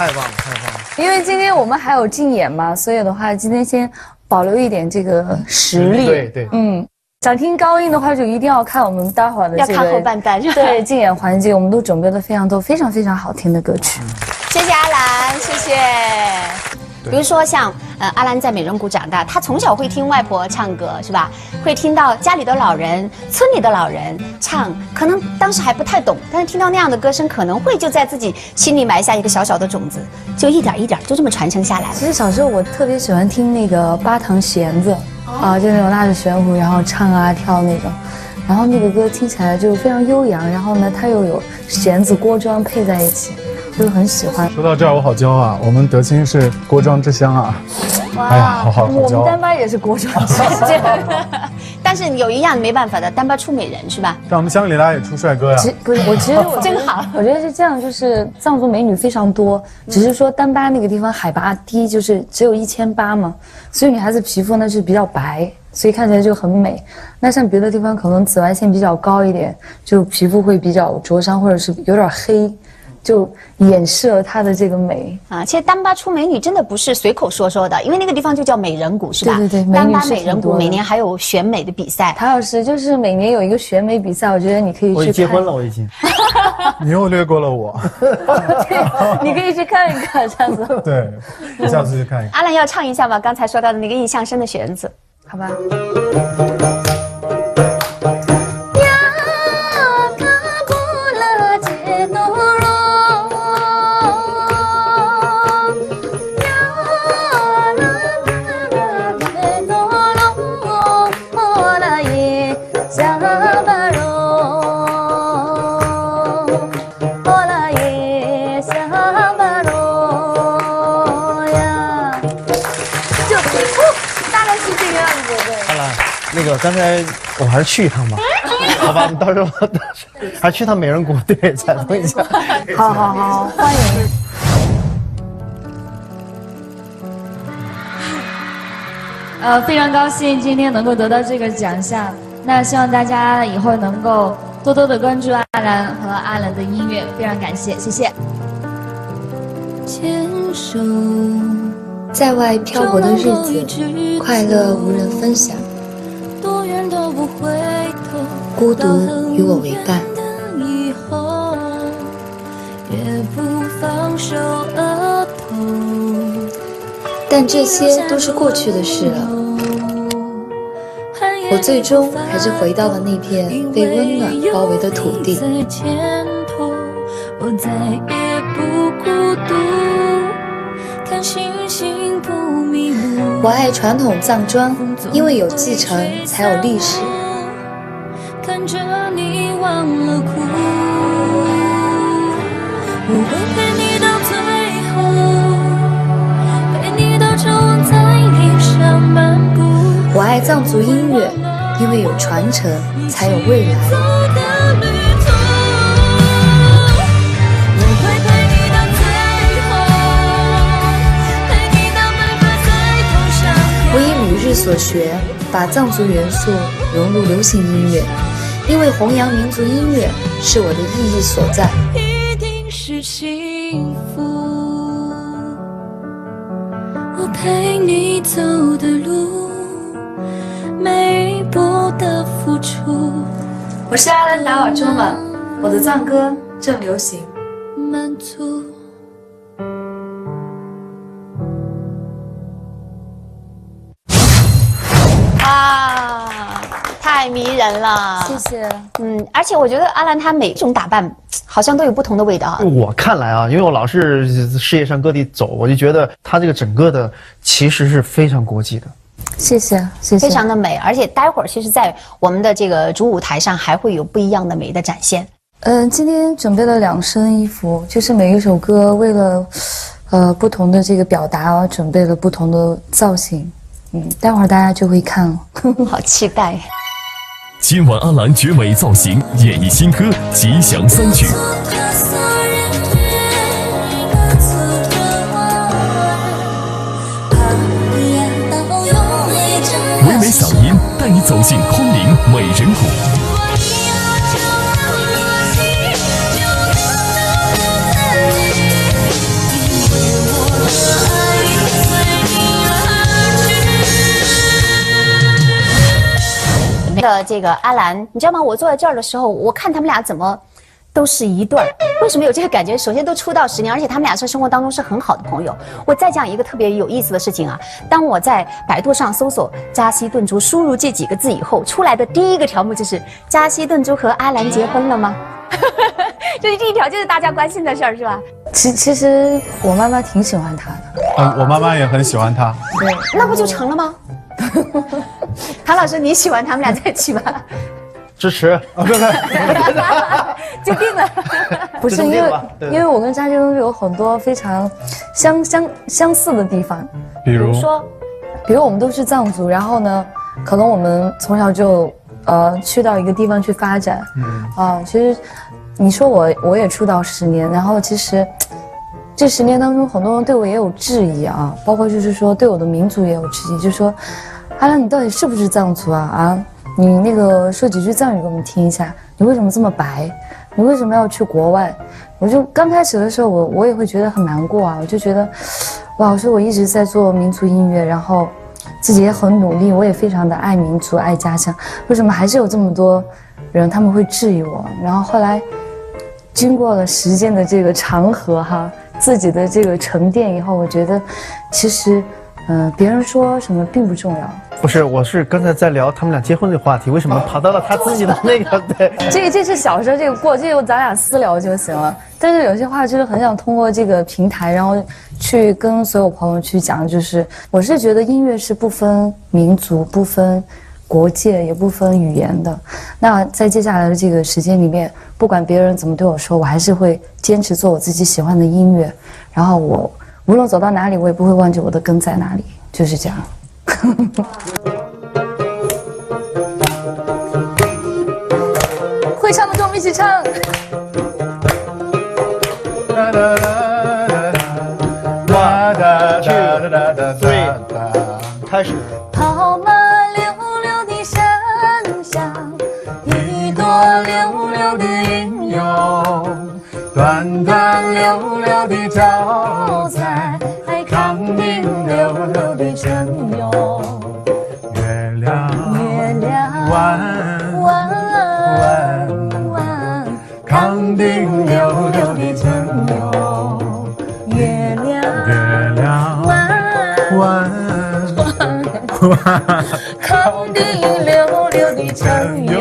太棒了，太棒了！因为今天我们还有竞演嘛，所以的话，今天先保留一点这个实力。对，想听高音的话，就一定要看我们待会儿的这个。要看后半段是吧？对，竞演环节我们都准备了非常多、非常非常好听的歌曲。谢谢阿兰，谢谢。比如说像阿兰在美人谷长大，他从小会听外婆唱歌，是吧？会听到家里的老人、村里的老人唱，可能当时还不太懂，但是听到那样的歌声，可能会就在自己心里埋下一个小小的种子，就一点一点就这么传承下来了。其实小时候我特别喜欢听那个八堂弦子，就那种拉着弦胡然后唱啊跳那种，然后那个歌听起来就非常悠扬，然后呢它又有弦子锅庄配在一起。就是很喜欢。说到这儿，我好骄傲啊！我们德清是锅庄之乡啊！哎呀，好我们丹巴也是锅庄之乡。但是有一样没办法的，丹巴出美人是吧？但我们香格里拉也出帅哥呀！不是，其实我真好。我觉得是这样，就是藏族美女非常多，只是说丹巴那个地方海拔低，就是只有1800嘛，所以女孩子皮肤呢是比较白，所以看起来就很美。那像别的地方可能紫外线比较高一点，就皮肤会比较灼伤，或者是有点黑。就掩饰了她的这个美啊！其实丹巴出美女真的不是随口说说的，因为那个地方就叫美人谷，是吧？对，丹巴美人谷每年还有选美的比赛。陶老师就是每年有一个选美比赛，我觉得你可以去看。我结婚了，我已经。你又略过了我。对，你可以去看一看，下次。对，下次去看一看。阿兰要唱一下吧，刚才说到的那个印象深的弦子，好吧。那个刚才我还是去一趟吧，好吧，你到时候还去趟美人谷，对，采访一下。好，欢迎。非常高兴今天能够得到这个奖项。那希望大家以后能够多多的关注阿兰和阿兰的音乐，非常感谢，谢谢。牵手，在外漂泊的日子，快乐无人分享。孤独与我为伴，但这些都是过去的事了。我最终还是回到了那片被温暖包围的土地。我爱传统藏装，因为有继承才有历史。看着你忘了哭，我会陪你到最后，陪你到朝往在脸上漫步。我爱藏族音乐，因为有传承才有未来。我以旅日所学，把藏族元素融入流行音乐。因为弘扬民族音乐是我的意义所在。一定是幸福，我陪你走的路，每一步的付出。我是阿兰达尔卓玛，我的藏歌正流行。满足。太迷人了，谢谢。而且我觉得阿兰她每种打扮好像都有不同的味道啊。我看来啊，因为我老是世界上各地走，我就觉得她这个整个的其实是非常国际的。谢谢，非常的美。而且待会儿其实在我们的这个主舞台上还会有不一样的美的展现。今天准备了2身衣服，就是每一首歌为了不同的这个表达，准备了不同的造型。待会儿大家就会看了。好期待。今晚阿兰绝美造型，演绎新歌《吉祥三曲》。唯美嗓音带你走进空灵美人谷。的这个阿兰，你知道吗？我坐在这儿的时候，我看他们俩怎么都是一对儿。为什么有这个感觉？首先都出道10年，而且他们俩在生活当中是很好的朋友。我再讲一个特别有意思的事情啊，当我在百度上搜索加西顿珠，输入这几个字以后，出来的第一个条目就是加西顿珠和阿兰结婚了吗？这是第一条，就是大家关心的事儿，是吧？其实我妈妈挺喜欢他的。我妈妈也很喜欢他。对，那不就成了吗？唐老师，你喜欢他们俩在一起吗？支持。就定了。不是因为我跟张学友有很多非常相似的地方，比如我们都是藏族，然后呢，可能我们从小就去到一个地方去发展。其实你说我也出道10年，然后其实这10年当中，很多人对我也有质疑啊，包括就是说对我的民族也有质疑，就说阿兰你到底是不是藏族啊？你那个说几句藏语给我们听一下，你为什么这么白？你为什么要去国外？我就刚开始的时候我也会觉得很难过啊，我就觉得哇，我说我一直在做民族音乐，然后自己也很努力，我也非常的爱民族爱家乡，为什么还是有这么多人他们会质疑我？然后后来经过了时间的这个长河哈，自己的这个沉淀以后，我觉得其实别人说什么并不重要。不是，我是刚才在聊他们俩结婚的话题，为什么跑到了他自己的那个？对，这是小时候这个咱俩私聊就行了。但是有些话就是很想通过这个平台，然后去跟所有朋友去讲，就是我是觉得音乐是不分民族、不分国界，也不分语言的。那在接下来的这个时间里面，不管别人怎么对我说，我还是会坚持做我自己喜欢的音乐。然后我无论走到哪里，我也不会忘记我的根在哪里，就是这样。会唱的跟我们一起唱。开始。跑马溜溜的山上，一朵溜溜的云涌，端端溜溜的招财，康定溜溜的真勇。月亮弯，康定溜溜的真勇。月亮弯，康定溜溜的真勇。